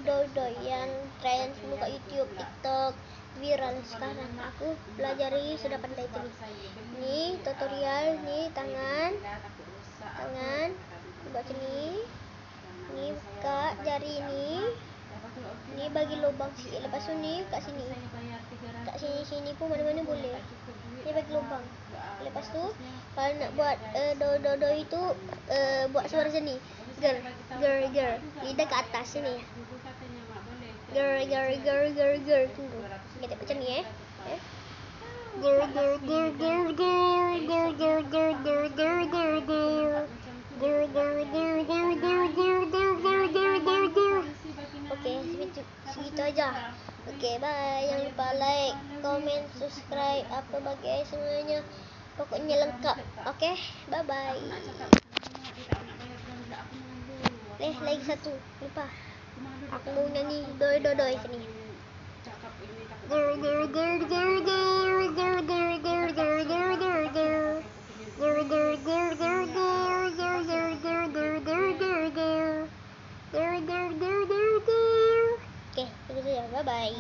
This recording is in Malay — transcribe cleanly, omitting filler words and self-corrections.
doi yang tren semua kat YouTube, TikTok, viral sekarang. Aku pelajari sudah pandai tu ni tutorial ni tangan buat macam ni buka jari ni bagi lubang sikit, lepas tu ni kat sini pun mana-mana boleh, ni bagi lubang. Lepas tu kalau nak buat do itu buat suara macam ni, ger lidah ke atas sini, ger tunggu kita macam ni Okey, segitu aja. Okey, bye. Jangan lupa like, komen, subscribe, apa bagai semuanya. Pokoknya lengkap. Okey, bye-bye. Lagi satu. Lupa. Aku mau nyanyi doi sini. Okay, itu saja. Bye-bye.